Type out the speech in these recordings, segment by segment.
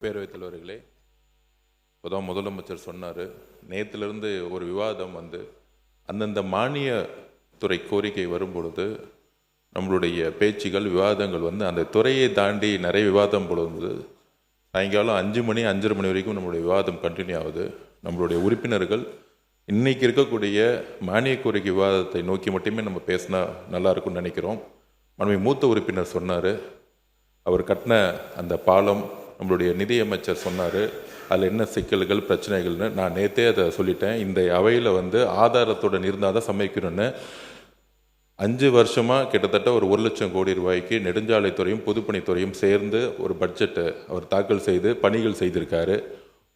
பேரவைத் தலைவர்களே, இப்போதான் முதலமைச்சர் சொன்னார், நேற்றிலிருந்து ஒரு விவாதம் அந்தந்த மானிய துறை கோரிக்கை வரும் பொழுது நம்மளுடைய பேச்சுகள் விவாதங்கள் அந்த துறையை தாண்டி நிறைய விவாதம் பொழுது சாயங்காலம் 5 மணி 5:30 மணி வரைக்கும் நம்மளுடைய விவாதம் கண்டினியூ ஆகுது. நம்மளுடைய உறுப்பினர்கள் இன்னைக்கு இருக்கக்கூடிய மானிய கோரிக்கை விவாதத்தை நோக்கி மட்டுமே நம்ம பேசினா நல்லா இருக்கும்னு நினைக்கிறோம். மனைவி மூத்த உறுப்பினர் சொன்னார், அவர் கட்டின அந்த பாலம் நம்மளுடைய நிதியமைச்சர் சொன்னார், அதில் என்ன சிக்கல்கள் பிரச்சனைகள்னு. நான் நேற்றே அதை சொல்லிட்டேன். இந்த அவையில் ஆதாரத்துடன் இருந்தால் தான் சமைக்கணும்னு 5 வருஷமாக கிட்டத்தட்ட ஒரு 1 லட்சம் கோடி ரூபாய்க்கு நெடுஞ்சாலைத்துறையும் பொதுப்பணித்துறையும் சேர்ந்து ஒரு பட்ஜெட்டை அவர் தாக்கல் செய்து பணிகள் செய்திருக்காரு.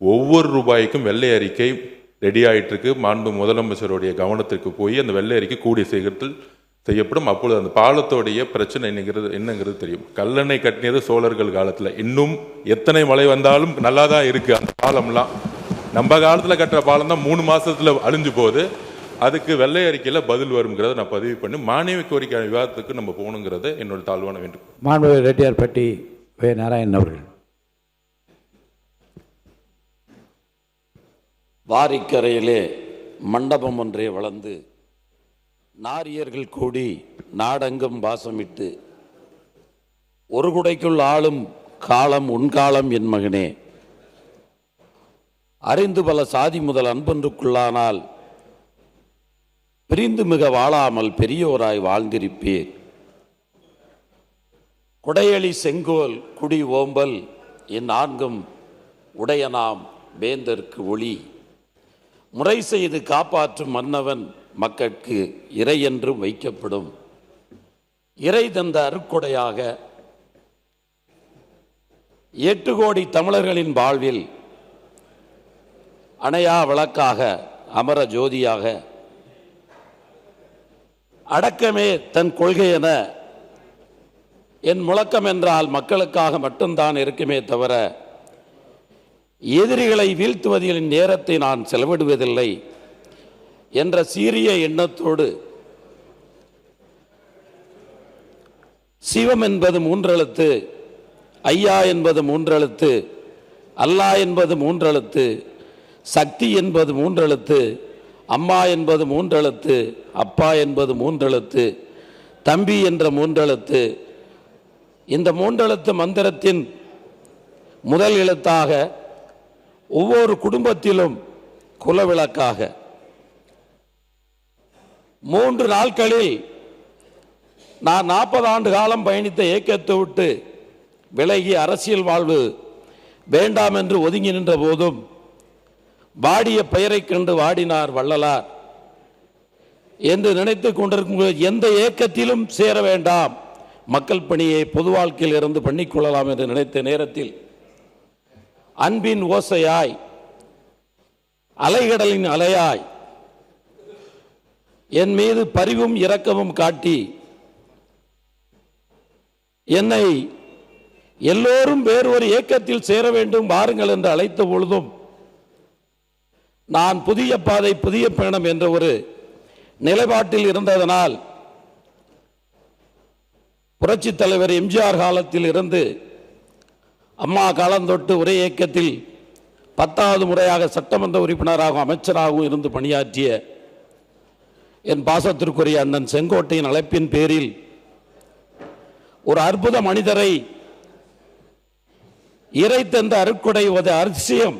ஒவ்வொரு ரூபாய்க்கும் வெள்ளை அறிக்கை ரெடி ஆகிட்டுருக்கு. மாண்பு முதலமைச்சருடைய கவனத்திற்கு போய் அந்த வெள்ளை அறிக்கை கூடிய சீக்கிரத்தில் செய்யப்படும். அப்பொழுது அந்த பாலத்தோடைய பிரச்சனை என்னங்கிறது தெரியும். கல்லணை கட்டினது சோழர்கள் காலத்தில், இன்னும் எத்தனை மழை வந்தாலும் நல்லா தான் இருக்குது அந்த பாலம்லாம். நம்ம காலத்தில் கட்டுற பாலம் தான் 3 மாதத்தில் அழிஞ்சு போகுது. அதுக்கு வெள்ளை அறிக்கையில் பதில் வருங்கிறத நான் பதிவு பண்ணி மானிய கோரிக்கையான விவாதத்துக்கு நம்ம போகணுங்கிறத என்னோட தாழ்வான வேண்டும். மாண்பு ரெட்டியார்பட்டி வே. நாராயணன் அவர்கள். வாரிக்கரையிலே மண்டபம் ஒன்றே வளர்ந்து நாரியர்கள் கூடி நாடெங்கும் வாசமிட்டு ஒரு குடைக்குள் ஆளும் காலம் உன்காலம் என் மகனே, அறிந்து பல சாதி முதல் அன்பொன்றுக்குள்ளானால் பிரிந்து மிக வாழாமல் பெரியோராய் வாழ்ந்திருப்பீர். குடையளி செங்கோல் குடி ஓம்பல் என் நான்கும் உடையனாம் வேந்தற்கு ஒளி, முறை செய்து காப்பாற்றும் மன்னவன் மக்கட்கு இறை என்றும் வைக்கப்படும். இறை தந்த அருக்கொடையாக 8 கோடி தமிழர்களின் வாழ்வில் அணையா விளக்காக அமர ஜோதியாக அடக்கமே தன் கொள்கை என என் முழக்கம் என்றால் மக்களுக்காக மட்டும்தான் இருக்குமே தவிர எதிரிகளை வீழ்த்துவதில் நேரத்தை நான் செலவிடுவதில்லை என்ற சீரிய எண்ணத்தோடு சிவம் என்பது 3 எழுத்து, ஐயா என்பது 3 எழுத்து, அல்லாஹ் என்பது 3 எழுத்து, சக்தி என்பது 3 எழுத்து, அம்மா என்பது 3 எழுத்து, அப்பா என்பது 3 எழுத்து, தம்பி என்ற 3 எழுத்து. இந்த 3 எழுத்து மந்திரத்தின் முதல் எழுத்தாக ஒவ்வொரு குடும்பத்திலும் குலவிளக்காக 3 நாட்களில் நான் 40 ஆண்டு காலம் பயணித்த இயக்கத்தை விட்டு விலகி அரசியல் வாழ்வு வேண்டாம் என்று ஒதுங்கி நின்ற போதும் வாடிய பெயரை கண்டு வாடினார் வள்ளலார் என்று நினைத்து கொண்டிருக்கும் எந்த இயக்கத்திலும் சேர வேண்டாம், மக்கள் பணியை பொது வாழ்க்கையில் இருந்து பண்ணிக்கொள்ளலாம் என்று நினைத்த நேரத்தில் அன்பின் ஓசையாய் அலைகடலின் அலையாய் என் மீது பரிவும் இரக்கமும் காட்டி என்னை எல்லோரும் வேறு ஒரு இயக்கத்தில் சேர வேண்டும் வாருங்கள் என்று அழைத்த பொழுதும் நான் புதிய பாதை புதிய பயணம் என்ற ஒரு நிலைப்பாட்டில் இருந்ததனால் புரட்சி தலைவர் எம்ஜிஆர் காலத்தில் இருந்து அம்மா காலந்தொட்டு ஒரே இயக்கத்தில் 10வது முறையாக சட்டமன்ற உறுப்பினராகவும் அமைச்சராகவும் இருந்து பணியாற்றிய என் பாசத்திற்குரிய அண்ணன் செங்கோட்டையின் அழைப்பின் பேரில் ஒரு அற்புத மனிதரை இறை தந்த அருட்கொடை அதிசயம்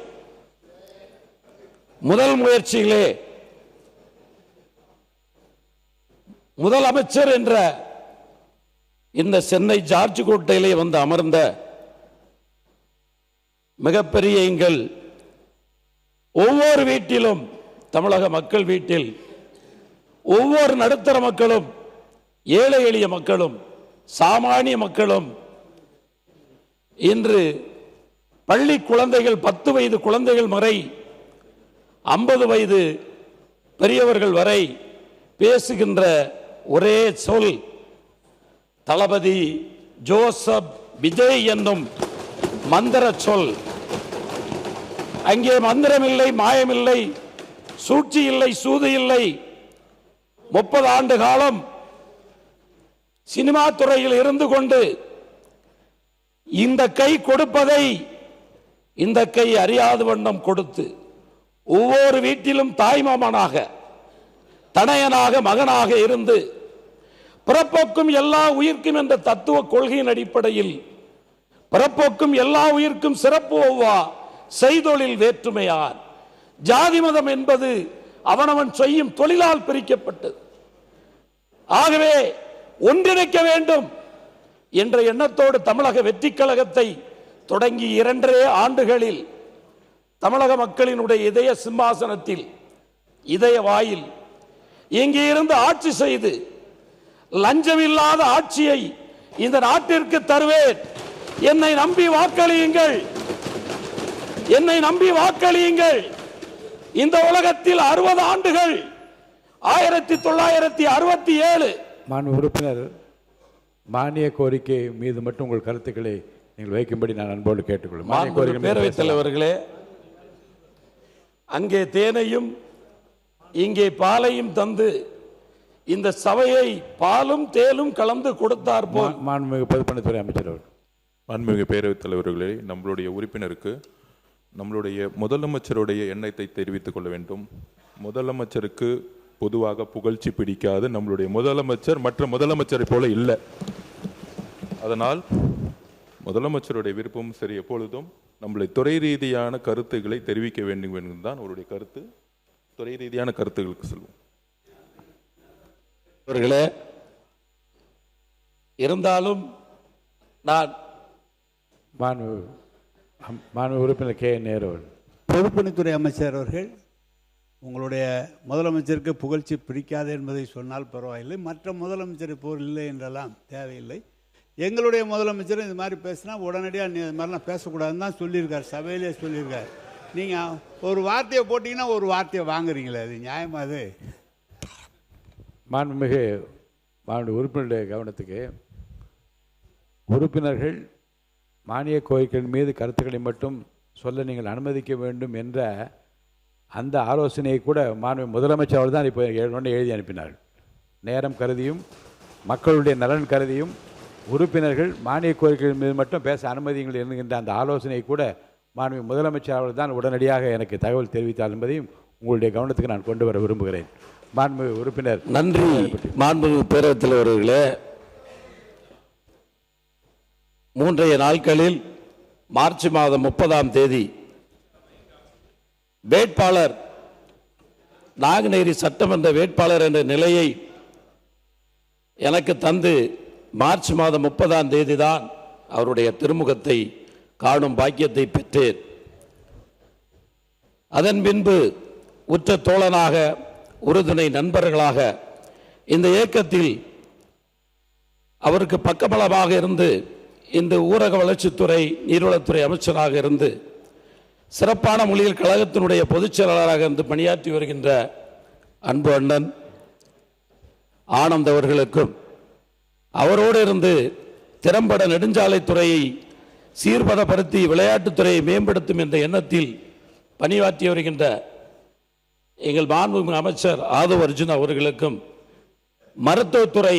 முதல் முயற்சியிலே முதலமைச்சர் என்ற இந்த சென்னை ஜார்ஜ் கோட்டையிலே வந்து அமர்ந்த மிகப்பெரிய எங்கள் ஒவ்வொரு வீட்டிலும், தமிழக மக்கள் வீட்டில் ஒவ்வொரு நடுத்தர மக்களும், ஏழை எளிய மக்களும், சாமானிய மக்களும், இன்று பள்ளி குழந்தைகள் 10 வயது குழந்தைகள் வரை 50 வயது பெரியவர்கள் வரை பேசுகின்ற ஒரே சொல் தளபதி ஜோசப் விஜய் என்னும் மந்திர சொல். அங்கே மந்திரம் இல்லை, மாயமில்லை, சூழ்ச்சி இல்லை, சூது இல்லை. 30 ஆண்டு காலம் சினிமா துறையில் இருந்து கொண்டு இந்த கை கொடுப்பதை இந்த கை அறியாத வண்ணம் கொடுத்து ஒவ்வொரு வீட்டிலும் தாய்மாமனாக தனையனாக மகனாக இருந்து பிறப்போக்கும் எல்லா உயிர்க்கும் என்ற தத்துவ கொள்கையின் அடிப்படையில் பிறப்போக்கும் எல்லா உயிர்க்கும் சிறப்பு ஒவ்வா செய்தொழில் வேற்றுமையார் ஜாதி மதம் என்பது அவனவன் செய்யும் தொழிலால் பிரிக்கப்பட்டது. ஆகவே ஒன்றிணைக்க வேண்டும் என்ற எண்ணத்தோடு தமிழக வெற்றி கழகத்தை தொடங்கி 2.5 ஆண்டுகளில் தமிழக மக்களினுடைய இதய சிம்மாசனத்தில் இதய வாயில் இங்கே இருந்து ஆட்சி செய்து லஞ்சமில்லாத ஆட்சியை இந்த நாட்டிற்கு தருவேன். என்னை நம்பி வாக்களியுங்கள், என்னை நம்பி வாக்களியுங்கள். இந்த உலகத்தில் 60 ஆண்டுகள் 1967 மாண்பு உறுப்பினர் மானிய கோரிக்கை மீது மட்டும் உங்கள் கருத்துக்களை நீங்கள் வைக்கும்படி நான் அன்போடு கேட்டுக்கொள்கிறேன். பேரவைத் தலைவர்களே, அங்கே தேனையும் இங்கே பாலையும் தந்து இந்த சபையை பாலும் தேலும் கலந்து கொடுத்தார் போல் மாண்புமிகு பொதுப்பணித்துறை அமைச்சர் அவர்கள். மாண்புமிகு பேரவைத் தலைவர்களே, நம்மளுடைய உறுப்பினருக்கு நம்மளுடைய முதலமைச்சருடைய எண்ணத்தை தெரிவித்துக் கொள்ள வேண்டும். முதலமைச்சருக்கு பொதுவாக புகழ்ச்சி பிடிக்காது. நம்மளுடைய முதலமைச்சர் மற்ற முதலமைச்சரை போல இல்லை. அதனால் முதலமைச்சருடைய விருப்பமும் சரி, எப்பொழுதும் நம்மளை துறை ரீதியான கருத்துக்களை தெரிவிக்க வேண்டும் என்பதுதான் அவருடைய கருத்து. துறை ரீதியான கருத்துக்களுக்கு செல்வோம். அவர்களே, இருந்தாலும் நான் மாண்பு உறுப்பினர் கே நேரு அவர்கள். பொதுப்பணித்துறை அமைச்சர் அவர்கள், உங்களுடைய முதலமைச்சருக்கு புகழ்ச்சி பிடிக்காது என்பதை சொன்னால் பரவாயில்லை, மற்ற முதலமைச்சரை போல் இல்லை என்றெல்லாம் தேவையில்லை. எங்களுடைய முதலமைச்சர் இது மாதிரி பேசினா உடனடியாக நீ இது மாதிரிலாம் பேசக்கூடாதுன்னு தான் சொல்லியிருக்கார், சபையிலே சொல்லியிருக்கார். நீங்கள் ஒரு வார்த்தையை போட்டிங்கன்னா ஒரு வார்த்தையை வாங்குறீங்களே, அது நியாயமா? அது மாண்புமிகு உறுப்பினருடைய கவனத்துக்கு, உறுப்பினர்கள் மானிய கோரிக்கைகள் மீது கருத்துக்களை மட்டும் சொல்ல நீங்கள் அனுமதிக்க வேண்டும் என்ற அந்த ஆலோசனையை கூட மாண்பு முதலமைச்சர் அவர்கள் தான் இப்போ எழுதி அனுப்பினார்கள். நேரம் கருதியும் மக்களுடைய நலன் கருதியும் உறுப்பினர்கள் மானிய கோரிக்கைகள் மீது மட்டும் பேச அனுமதிங்கள் என்கின்ற அந்த ஆலோசனையை கூட மாண்பு முதலமைச்சர் அவர்கள் தான் உடனடியாக எனக்கு தகவல் தெரிவித்தார் என்பதையும் உங்களுடைய கவனத்துக்கு நான் கொண்டு வர விரும்புகிறேன். மாண்பு உறுப்பினர். நன்றி. மாண்பு பேரவைத் தலைவர்களே, 3 நாட்களில் மார்ச் மாதம் 30ஆம் தேதி வேட்பாளர் நாங்குநேரி சட்டமன்ற வேட்பாளர் என்ற நிலையை எனக்கு தந்து மார்ச் மாதம் 30ஆம் தேதி தான் அவருடைய திருமுகத்தை காணும் பாக்கியத்தை பெற்றேன். அதன் பின்பு உற்ற தோழனாக உறுதுணை நண்பர்களாக இந்த இயக்கத்தில் அவருக்கு பக்கபலமாக இருந்து இந்த ஊரக வளர்ச்சித்துறை நீர்வளத்துறை அமைச்சராக இருந்து சிறப்பான மொழியில் கழகத்தினுடைய பொதுச் செயலாளராக இருந்து பணியாற்றி வருகின்ற அன்பு அண்ணன் ஆனந்த் அவர்களுக்கும், அவரோடு இருந்து திறம்பட நெடுஞ்சாலைத்துறையை சீர்பதப்படுத்தி விளையாட்டுத்துறையை மேம்படுத்தும் என்ற எண்ணத்தில் பணியாற்றி வருகின்ற எங்கள் மாண்புமிகு அமைச்சர் ஆதவ் அர்ஜுன் அவர்களுக்கும், மருத்துவத்துறை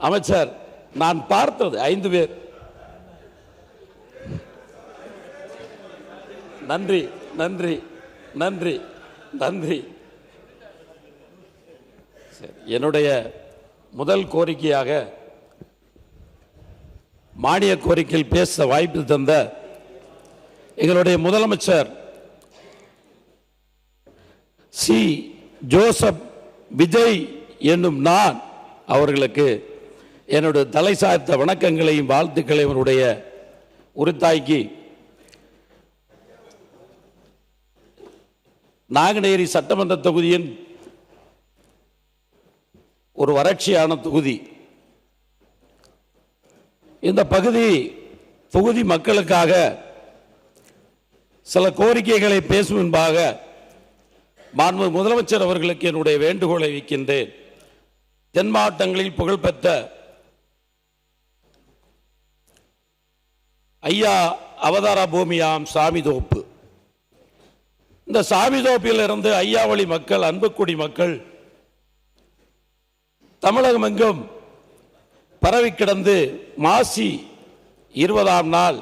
அமைச்சர் நான் பார்த்தது 5 பேர். நன்றி நன்றி நன்றி நன்றி. என்னுடைய முதல் கோரிக்கையாக மானிய கோரிக்கையில் பேச வாய்ப்பு தந்த எங்களுடைய முதலமைச்சர் சி ஜோசப் விஜய் என்னும் நான் அவர்களுக்கு என்னுடைய தலை சாய்த்த வணக்கங்களையும் வாழ்த்துக்களையும் அவருடைய உரித்தாய்க்கு நாங்குநேரி சட்டமன்ற தொகுதியின் ஒரு வறட்சியான தொகுதி. இந்த தொகுதி மக்களுக்காக சில கோரிக்கைகளை பேசும் முன்பாக மாண்பு முதலமைச்சர் அவர்களுக்கு என்னுடைய வேண்டுகோளை வைக்கின்றேன். தென் மாவட்டங்களில் புகழ்பெற்ற ஐயா அவதார பூமியாம் சாமிதோப்பு. இந்த சாமிதோப்பில் இருந்து ஐயாவளி மக்கள், அன்புக்குடி மக்கள் தமிழகம் எங்கும் பரவி கிடந்து மாசி 20ஆம் நாள்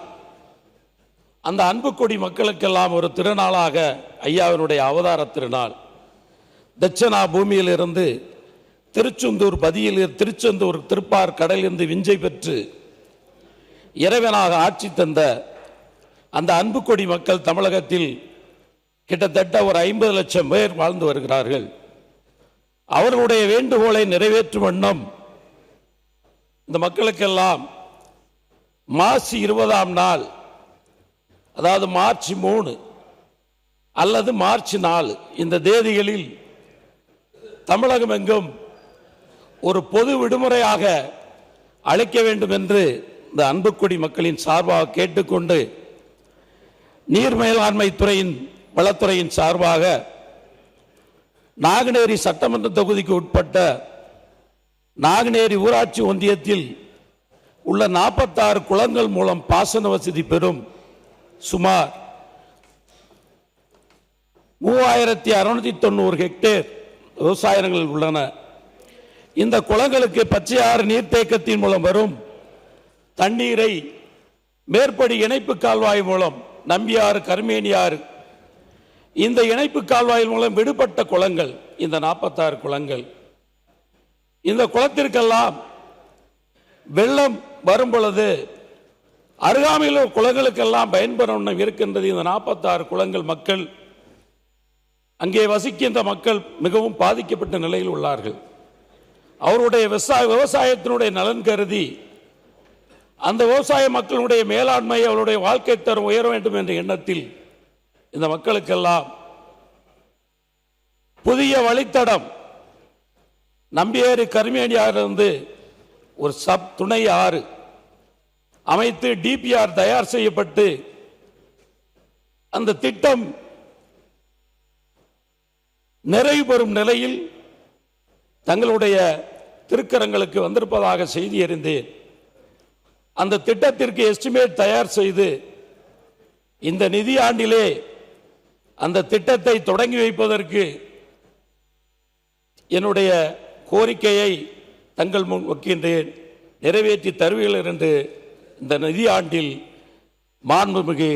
அந்த அன்புக்கொடி மக்களுக்கெல்லாம் ஒரு திருநாளாக ஐயாவினுடைய அவதார திருநாள். தட்சணா பூமியிலிருந்து திருச்செந்தூர் பதியில் திருச்செந்தூர் திருப்பார் கடலிலிருந்து விஞ்சை பெற்று இறைவனாக ஆட்சி தந்த அந்த அன்புக்கொடி மக்கள் தமிழகத்தில் கிட்டத்தட்ட ஒரு 50 லட்சம் பேர் வாழ்ந்து வருகிறார்கள். அவர்களுடைய வேண்டுகோளை நிறைவேற்றும் வண்ணம் இந்த மக்களுக்கெல்லாம் மாசி 20ஆம் நாள், அதாவது மார்ச் 3 அல்லது மார்ச் 4 இந்த தேதிகளில் தமிழகம் எங்கும் ஒரு பொது விடுமுறையாக அளிக்க வேண்டும் என்று இந்த அன்புக்குடி மக்களின் சார்பாக கேட்டுக்கொண்டு, நீர் மேலாண்மை துறையின் வளத்துறையின் சார்பாக நாங்குநேரி சட்டமன்ற தொகுதிக்கு உட்பட்ட நாங்குநேரி ஊராட்சி ஒன்றியத்தில் உள்ள 46 குளங்கள் மூலம் பாசன வசதி பெறும் சுமார் 3690 ஹெக்டேர் விவசாய நிலங்கள் உள்ளன. இந்த குளங்களுக்கு பச்சையாறு நீர்த்தேக்கத்தின் மூலம் வரும் தண்ணீரை மேற்படி இணைப்பு கால்வாய் மூலம் நம்பியாறு, கருமேனியாறு, இந்த இணைப்பு கால்வாய் மூலம் விடுபட்ட குளங்கள் இந்த 46 குளங்கள். இந்த குளத்திற்கெல்லாம் வெள்ளம் வரும் பொழுது அருகாமையில் உள்ள குளங்களுக்கெல்லாம் பயன்பெறும் இருக்கின்றது. இந்த 46 குளங்கள் மக்கள், அங்கே வசிக்கின்ற மக்கள் மிகவும் பாதிக்கப்பட்ட நிலையில் உள்ளார்கள். அவருடைய விவசாயத்தினுடைய நலன் கருதி அந்த விவசாய மக்களுடைய மேலாண்மை, அவருடைய வாழ்க்கை தரம் உயர வேண்டும் என்ற எண்ணத்தில் இந்த மக்களுக்கெல்லாம் புதிய வழித்தடம் நம்பியாறு கருமேனியாரிலிருந்து ஒரு துணை ஆறு அமைத்து டிபிஆர் தயார் செய்யப்பட்டு அந்த திட்டம் நிறைவு பெறும் நிலையில் தங்களுடைய திருக்கரங்களுக்கு வந்திருப்பதாக செய்தி அறிந்தேன். அந்த திட்டத்திற்கு எஸ்டிமேட் தயார் செய்து இந்த நிதியாண்டிலே அந்த திட்டத்தை தொடங்கி வைப்பதற்கு என்னுடைய கோரிக்கையை தங்கள் முன் வைக்கின்றேன். நிறைவேற்றி தருவீர்கள் என்று இந்த நிதியாண்டில் மாண்புமிகு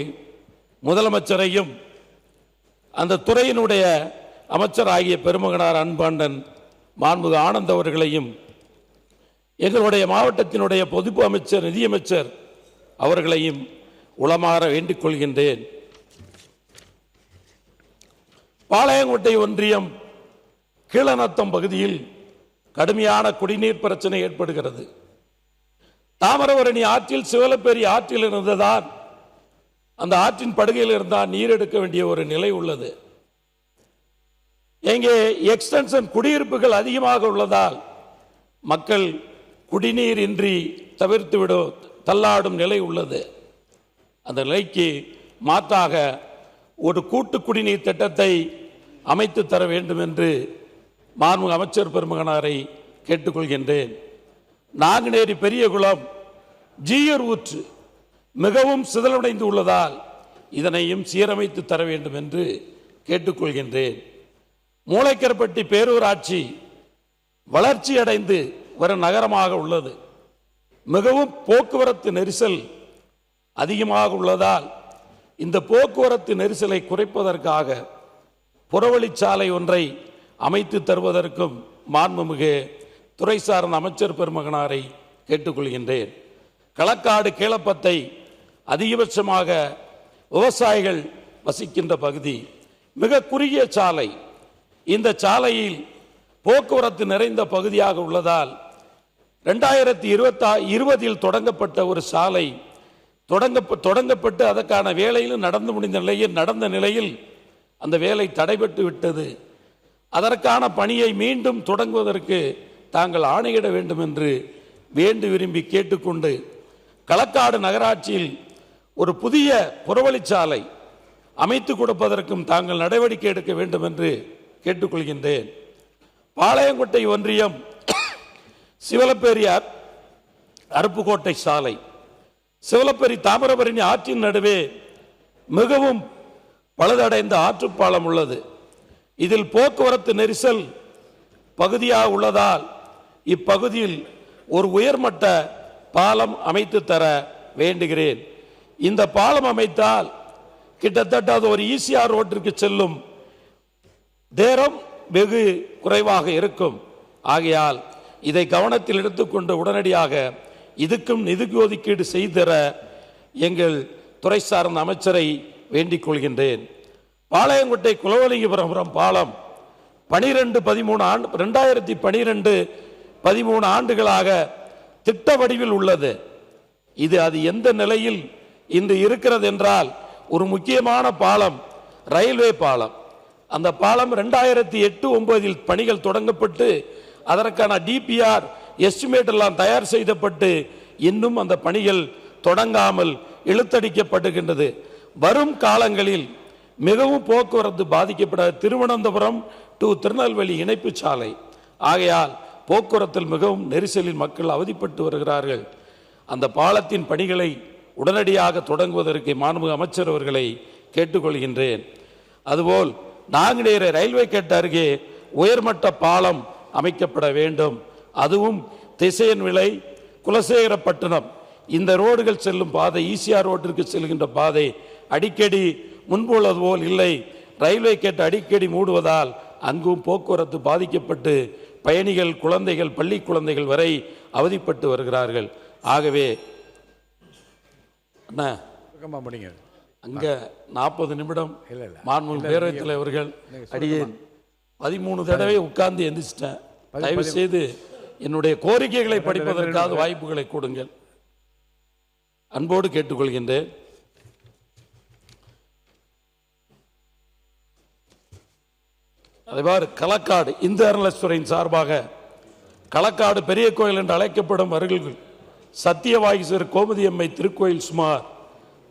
முதலமைச்சரையும் அந்த துறையினுடைய அமைச்சர் ஆகிய பெருமகனார் அன்பாண்டன் மாண்புமிகு ஆனந்த் அவர்களையும் எங்களுடைய மாவட்டத்தினுடைய பொதுப்பு அமைச்சர், நிதியமைச்சர் அவர்களையும் உளமாற வேண்டிக் கொள்கின்றேன். பாளையங்கோட்டை ஒன்றியம் கீழநத்தம் பகுதியில் கடுமையான குடிநீர் பிரச்சனை ஏற்படுகிறது. தாமிரபரணி ஆற்றில் சிவலப்பேரி ஆற்றில் இருந்துதான், அந்த ஆற்றின் படுகையில் இருந்தால் நீர் எடுக்க வேண்டிய ஒரு நிலை உள்ளது. எங்கே எக்ஸ்டென்ஷன் குடியிருப்புகள் அதிகமாக உள்ளதால் மக்கள் குடிநீர் இன்றி தவிர்த்துவிடும் தள்ளாடும் நிலை உள்ளது. அந்த நிலைக்கு மாற்றாக ஒரு கூட்டு குடிநீர் திட்டத்தை அமைத்து தர வேண்டும் என்று மாண்புமிகு அமைச்சர் பெருமகனாரை கேட்டுக்கொள்கின்றேன். நாங்குநேரி பெரியகுளம் ஜீயர் ஊற்று மிகவும் சிதலடைந்து உள்ளதால் இதனையும் சீரமைத்து தர வேண்டும் என்று கேட்டுக்கொள்கின்றேன். மூளைக்கரப்பட்டி பேரூராட்சி வளர்ச்சி அடைந்து வரும் நகரமாக உள்ளது. மிகவும் போக்குவரத்து நெரிசல் அதிகமாக உள்ளதால் இந்த போக்குவரத்து நெரிசலை குறைப்பதற்காக புறவழிச்சாலை ஒன்றை அமைத்து தருவதற்கும் மாண்புமிகு துறை சார்ந்த அமைச்சர் பெருமகனாரை கேட்டுக்கொள்கின்றேன். களக்காடு கீழப்பத்தை அதிகபட்சமாக விவசாயிகள் வசிக்கின்ற பகுதி, மிக குறுகிய சாலை. இந்த சாலையில் போக்குவரத்து நிறைந்த பகுதியாக உள்ளதால் 2020 தொடங்கப்பட்ட ஒரு சாலை தொடங்கப்பட்டு அதற்கான வேலையிலும் நடந்த நிலையில் அந்த வேலை தடைபட்டு விட்டது. அதற்கான பணியை மீண்டும் தொடங்குவதற்கு தாங்கள் ஆணையிட வேண்டும் என்று வேண்டி விரும்பி கேட்டுக்கொண்டு, களக்காடு நகராட்சியில் ஒரு புதிய புறவழிச்சாலை அமைத்து கொடுப்பதற்கும் தாங்கள் நடவடிக்கை எடுக்க வேண்டும் என்று கேட்டுக்கொள்கின்றேன். பாளையங்கோட்டை ஒன்றியம் சிவலப்பேரியார் அருப்புக்கோட்டை சாலை, சிவலப்பேரி தாமிரபரணி ஆற்றின் நடுவே மிகவும் பழுதடைந்த ஆற்றுப்பாலம் உள்ளது. இதில் போக்குவரத்து நெரிசல் பகுதியாக உள்ளதால் இப்பகுதியில் ஒரு உயர்மட்ட பாலம் அமைத்து தர வேண்டுகிறேன். இந்த பாலம் அமைத்தால் கிட்டத்தட்ட அது ஒரு ஈசிஆர் ரோட்டிற்கு செல்லும் நேரம் வெகு குறைவாக இருக்கும். ஆகையால் இதை கவனத்தில் எடுத்துக்கொண்டு உடனடியாக இதுக்கும் நிதி ஒதுக்கீடு செய்தர எங்கள் துறை சார்ந்த அமைச்சரை வேண்டிக் கொள்கின்றேன். பாளையங்கோட்டை குலவலிங்கபுரம் பாலம் 2012-13 ஆண்டுகளாக திட்ட வடிவில் உள்ளது. அது எந்த நிலையில் இன்று இருக்கிறது என்றால், ஒரு முக்கியமான பாலம் ரயில்வே பாலம். அந்த பாலம் 2008-09 பணிகள் தொடங்கப்பட்டு அதற்கான டிபிஆர் எஸ்டிமேட் எல்லாம் தயார் செய்யப்பட்டு இன்னும் அந்த பணிகள் தொடங்காமல் இழுத்தடிக்கப்படுகின்றது. வரும் காலங்களில் மிகவும் போக்குவரத்து பாதிக்கப்பட திருவனந்தபுரம் டு திருநெல்வேலி இணைப்பு சாலை. ஆகையால் போக்குவரத்தில் மிகவும் நெரிசலில் மக்கள் அவதிப்பட்டு வருகிறார்கள். அந்த பாலத்தின் பணிகளை உடனடியாக தொடங்குவதற்கு மாண்புமிகு அமைச்சர் அவர்களை கேட்டுக்கொள்கின்றேன். அதுபோல் நாங்குநேரி ரயில்வே கேட் அருகே உயர்மட்ட பாலம் அமைக்கப்பட வேண்டும். அதுவும் திசையன் விலை குலசேகரப்பட்டினம் இந்த ரோடுகள் செல்லும் பாதை, ஈசிஆர் ரோட்டிற்கு செல்கின்ற பாதை அடிக்கடி முன்புள்ளது போல் இல்லை. ரயில்வே கேட் அடிக்கடி மூடுவதால் அங்கும் போக்குவரத்து பாதிக்கப்பட்டு பயணிகள், குழந்தைகள், பள்ளி குழந்தைகள் வரை அவதிப்பட்டு வருகிறார்கள். ஆகவே அங்க 40 நிமிடம் மாண்புமிகு பேரவைத் தலைவர்கள் அடியேன் 13 தடவை உட்கார்ந்து எந்திரிச்சிட்டேன். தயவு செய்து என்னுடைய கோரிக்கைகளை படிப்பதற்காக வாய்ப்புகளை கொடுங்கள். அன்போடு கேட்டுக்கொள்கின்றேன். அதேபார் களக்காடு இந்து அறநிலையத்துறையின் சார்பாக களக்காடு பெரிய கோயில் என்று அழைக்கப்படும் அருகில் சத்தியவாகீஸ்வரர் கோமதி அம்மை திருக்கோயில் சுமார்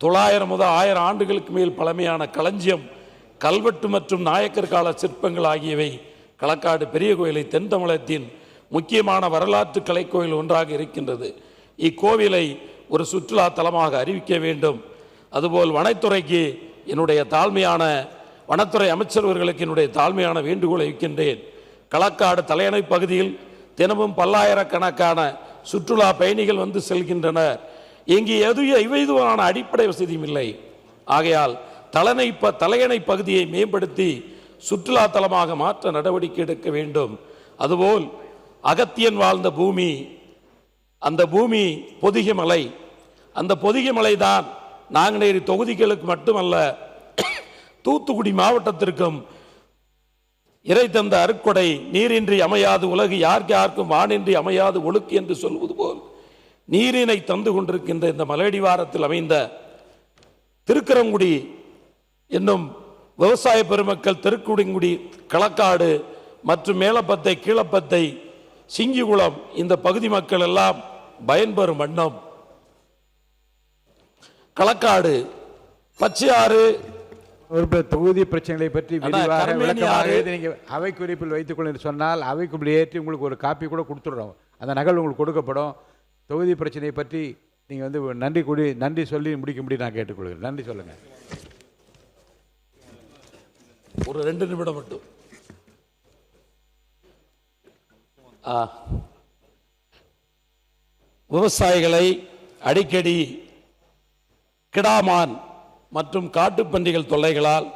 900 முதல் 1000 ஆண்டுகளுக்கு மேல் பழமையான களஞ்சியம், கல்வெட்டு மற்றும் நாயக்கர் கால சிற்பங்கள் ஆகியவை களக்காடு பெரிய கோயிலை தென் தமிழகத்தின் முக்கியமான வரலாற்று கலைக்கோயில் ஒன்றாக இருக்கின்றது. இக்கோவிலை ஒரு சுற்றுலா தலமாக அறிவிக்க வேண்டும். அதுபோல் வனத்துறைக்கு என்னுடைய தாழ்மையான வனத்துறை அமைச்சர்களுக்கு என்னுடைய தாழ்மையான வேண்டுகோளை வைக்கின்றேன். களக்காடு தலையணை பகுதியில் தினமும் பல்லாயிரக்கணக்கான சுற்றுலா பயணிகள் வந்து செல்கின்றனர். இங்கு எதுவான அடிப்படை வசதியும் இல்லை. ஆகையால் தலையணை பகுதியை மேம்படுத்தி சுற்றுலா தலமாக மாற்ற நடவடிக்கை எடுக்க வேண்டும். அதுபோல் அகத்தியன் வாழ்ந்த பூமி, அந்த பூமி பொதிகை மலை. அந்த பொதிகை மலை தான் நாங்குநேரி தொகுதிகளுக்கு மட்டுமல்ல, தூத்துக்குடி மாவட்டத்திற்கும் இறை தந்த அருட்கொடை. நீரின்றி அமையாது உலகு, யாருக்கும் வானின்றி அமையாது ஒழுக்கு என்று சொல்வது போல் நீரினை தந்து கொண்டிருக்கின்ற இந்த மலையடிவாரத்தில் அமைந்த திருக்கரங்குடி என்னும் விவசாய பெருமக்கள் திருக்குடிங்குடி, களக்காடு மற்றும் மேலப்பத்தை, கீழப்பத்தை, சிங்கிகுளம் இந்த பகுதி மக்கள் எல்லாம் பயன்பெறும் வண்ணம் களக்காடு பச்சையாறு தொகுதி பிரச்சனைகளை பற்றி விரிவாக நீங்க அவை குறிப்பில் வைத்துக் கொள்ள சொன்னால் அவைக்குள் ஏற்றி உங்களுக்கு ஒரு காப்பி கூட கொடுத்துடுறோம். அந்த நகல் உங்களுக்கு கொடுக்கப்படும். தொகுதி பிரச்சனையை பற்றி நீங்க நன்றி சொல்லி முடிக்கும்படி நான் கேட்டுக்கொள்கிறேன். நன்றி சொல்லுங்க. ஒரு 2 நிமிடம் மட்டும். விவசாயிகளை அடிக்கடி கிடாமான் மற்றும் காட்டுப்பன்றிகள் தொல்லைகளால்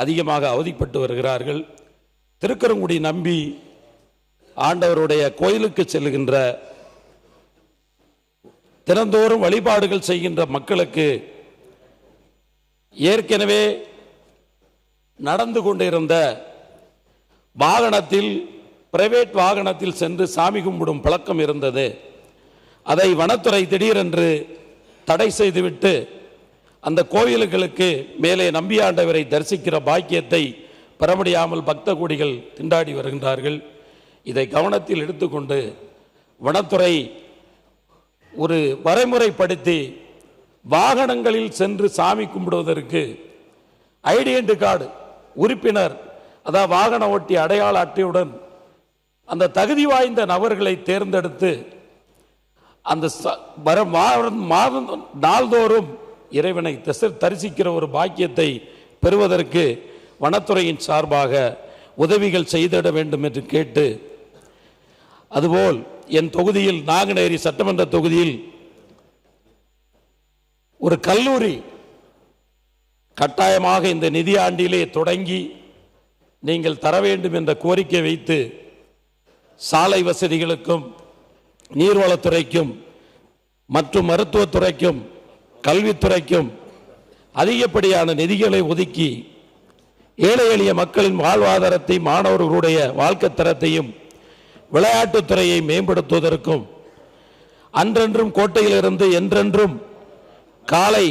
அதிகமாக அவதிப்பட்டு வருகிறார்கள். திருக்கரங்குடி நம்பி ஆண்டவருடைய கோயிலுக்கு செல்கின்ற, தினந்தோறும் வழிபாடுகள் செய்கின்ற மக்களுக்கு ஏற்கனவே நடந்து கொண்டிருந்த வாகனத்தில், பிரைவேட் வாகனத்தில் சென்று சாமி கும்பிடும் பழக்கம் இருந்தது. அதை வனத்துறை திடீரென்று தடை செய்துவிட்டு அந்த கோயில்களுக்கு மேலே நம்பியாண்டவரை தரிசிக்கிற பாக்கியத்தை பெற முடியாமல் பக்த கோடிகள் திண்டாடி வருகின்றார்கள். இதை கவனத்தில் எடுத்துக்கொண்டு வனத்துறை ஒரு வரைமுறைப்படுத்தி வாகனங்களில் சென்று சாமி கும்பிடுவதற்கு ஐடென்டி கார்டு உறுப்பினர், அதாவது வாகன ஓட்டி அடையாள அட்டையுடன் அந்த தகுதி வாய்ந்த நபர்களை தேர்ந்தெடுத்து அந்த நாள்தோறும் இறைவனை தரிசிக்கிற ஒரு பாக்கியத்தை பெறுவதற்கு வனத்துறையின் சார்பாக உதவிகள் செய்திட வேண்டும் என்று கேட்டு, அதுபோல் என் தொகுதியில் நாங்குநேரி சட்டமன்ற தொகுதியில் ஒரு கட்டாயமாக இந்த நிதியாண்டிலே தொடங்கி நீங்கள் தர வேண்டும் என்ற கோரிக்கை வைத்து சாலை வசதிகளுக்கும் நீர்வளத்துறைக்கும் மற்றும் மருத்துவத்துறைக்கும் கல்வித்துறைக்கும் அதிகப்படியான நிதிகளை ஒதுக்கி ஏழை எளிய மக்களின் வாழ்வாதாரத்தை, மாணவர்களுடைய வாழ்க்கை தரத்தையும் விளையாட்டுத்துறையை மேம்படுத்துவதற்கும் அன்றென்றும் கோட்டையிலிருந்து என்றென்றும் காலை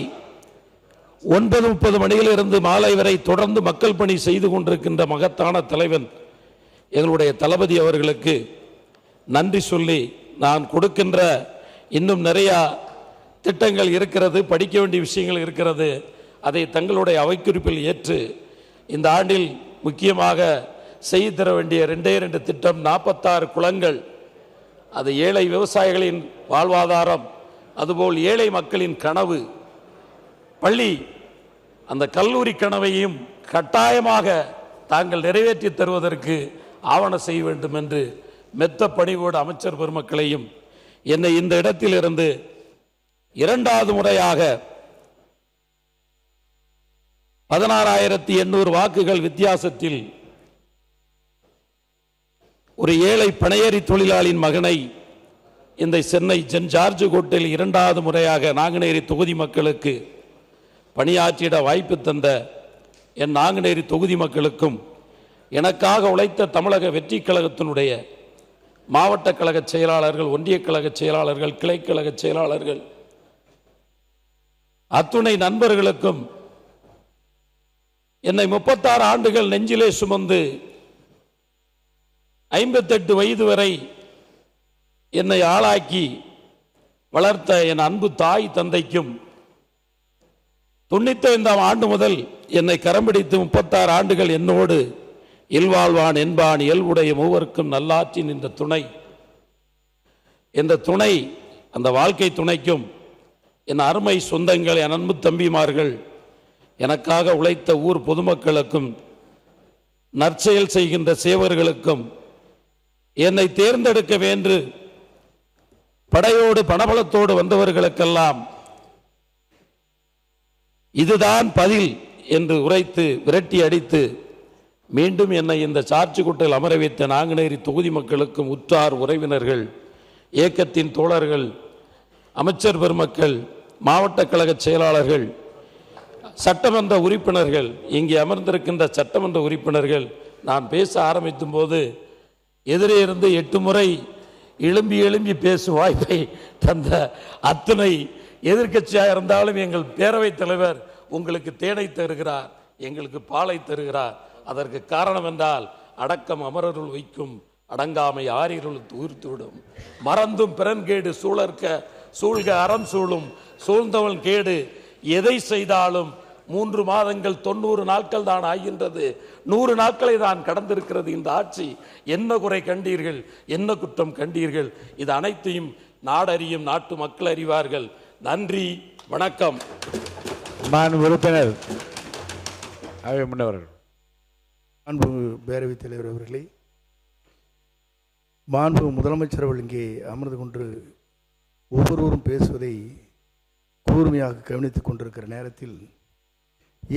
9:30 மணியிலிருந்து மாலை வரை தொடர்ந்து மக்கள் பணி செய்து கொண்டிருக்கின்ற மகத்தான தலைவன் எங்களுடைய தளபதி அவர்களுக்கு நன்றி சொல்லி, நான் கொடுக்கின்ற இன்னும் நிறையா திட்டங்கள் இருக்கிறது, படிக்க வேண்டிய விஷயங்கள் இருக்கிறது, அதை தங்களுடைய அவைக்குறிப்பில் ஏற்று இந்த ஆண்டில் முக்கியமாக செய்து தர வேண்டிய 2 திட்டம் 46 குளங்கள், அது ஏழை விவசாயிகளின் வாழ்வாதாரம், அதுபோல் ஏழை மக்களின் கனவு பள்ளி, அந்த கல்லூரி கனவையும் கட்டாயமாக தாங்கள் நிறைவேற்றி தருவதற்கு ஆவண செய்ய வேண்டும் என்று மெத்த பணிவோடு அமைச்சர் பெருமக்களையும் என்னை இந்த இடத்திலிருந்து 2வது முறையாக 16,800 வாக்குகள் வித்தியாசத்தில் ஒரு ஏழை பனையேறி தொழிலாளியின் மகனை இந்த சென்னை சென்ட் ஜார்ஜ் கோட்டையில் 2வது முறையாக நாங்குநேரி தொகுதி மக்களுக்கு பணியாற்றிட வாய்ப்பு தந்த என் நாங்குநேரி தொகுதி மக்களுக்கும், எனக்காக உழைத்த தமிழக வெற்றி கழகத்தினுடைய மாவட்ட கழக செயலாளர்கள், ஒன்றிய கழக செயலாளர்கள், கிளைக்கழக செயலாளர்கள், அத்துணை நண்பர்களுக்கும், என்னை 36 ஆண்டுகள் நெஞ்சிலே சுமந்து 58 வயது வரை என்னை ஆளாக்கி வளர்த்த என் அன்பு தாய் தந்தைக்கும், 95ஆம் ஆண்டு முதல் என்னை கரம்பிடித்து 36 ஆண்டுகள் என்னோடு இல்வாழ்வான் என்பான் இயல்புடைய மூவருக்கும் நல்லாற்றின் இந்த துணை, அந்த வாழ்க்கை துணைக்கும், என் அருமை சொந்தங்கள், என் அன்பு தம்பிமார்கள், எனக்காக உழைத்த ஊர் பொதுமக்களுக்கும், நற்செயல் செய்கின்ற சேவர்களுக்கும், என்னை தேர்ந்தெடுக்க வேண்டு படையோடு பணபலத்தோடு வந்தவர்களுக்கெல்லாம் இதுதான் பதில் என்று உரைத்து விரட்டி அடித்து மீண்டும் என்னை இந்த சார்ஜ் கூட்டில் அமர வைத்த நாங்குநேரி தொகுதி மக்களுக்கும், உற்றார் உறவினர்கள், இயக்கத்தின் தோழர்கள், அமைச்சர் பெருமக்கள், மாவட்ட கழக செயலாளர்கள், சட்டமன்ற உறுப்பினர்கள், இங்கே அமர்ந்திருக்கின்ற சட்டமன்ற உறுப்பினர்கள், நான் பேச ஆரம்பிக்கும் போது எதிரே இருந்து 8 முறை எழும்பி பேசும் வாய்ப்பை தந்த அத்தனை எதிர்க்கட்சியாக இருந்தாலும் எங்கள் பேரவைத் தலைவர் உங்களுக்கு தேனை தருகிறார், எங்களுக்கு பாலை தருகிறார். அதற்கு காரணம் என்றால் அடக்கம் அமரருள் வைக்கும், அடங்காமை ஆரிருள் தூர்த்துவிடும், மறந்தும் பிறன்கேடு சூழ்க அறம் சூழும், சூழ்ந்தவன் கேடு எதை செய்தாலும் 3 மாதங்கள் 90 நாட்கள் தான் ஆகின்றது, 100 நாட்களை தான் கடந்திருக்கிறது இந்த ஆட்சி. என்ன குறை கண்டீர்கள், என்ன குற்றம் கண்டீர்கள்? இது அனைத்தையும் நாடறியும், நாட்டு மக்கள் அறிவார்கள். நன்றி, வணக்கம். உறுப்பினர் அவை முன்னவர்கள். மாண்பு பேரவைத் தலைவர் அவர்களே, மாண்பு முதலமைச்சர் அவர்கள் இங்கே அமர்ந்து கொண்டு ஒவ்வொருவரும் பேசுவதை கூர்மையாக கவனித்துக் கொண்டிருக்கிற நேரத்தில்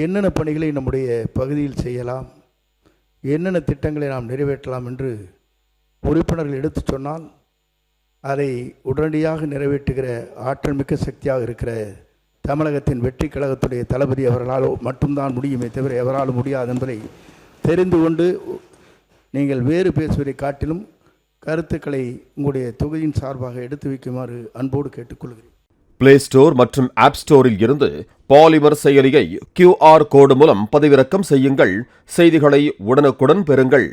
என்னென்ன பணிகளை நம்முடைய பகுதியில் செய்யலாம், என்னென்ன திட்டங்களை நாம் நிறைவேற்றலாம் என்று உறுப்பினர்கள் எடுத்து சொன்னால் அதை உடனடியாக நிறைவேற்றுகிற ஆற்றல் மிக்க சக்தியாக இருக்கிற தமிழகத்தின் வெற்றி கழகத்துடைய தளபதி அவர்களால் மட்டும்தான் முடியுமே தவிர எவராலும் முடியாது என்பதை தெரிந்து கொண்டு நீங்கள் வேறு பேசுவதை காட்டிலும் கருத்துக்களை உங்களுடைய தொகுதியின் சார்பாக எடுத்து வைக்குமாறு அன்போடு கேட்டுக்கொள்கிறேன். பிளே ஸ்டோர் மற்றும் ஆப் ஸ்டோரில் இருந்து பாலிமர் செயலியை QR கோடு மூலம் பதிவிறக்கம் செய்யுங்கள். செய்திகளை உடனுக்குடன் பெறுங்கள்.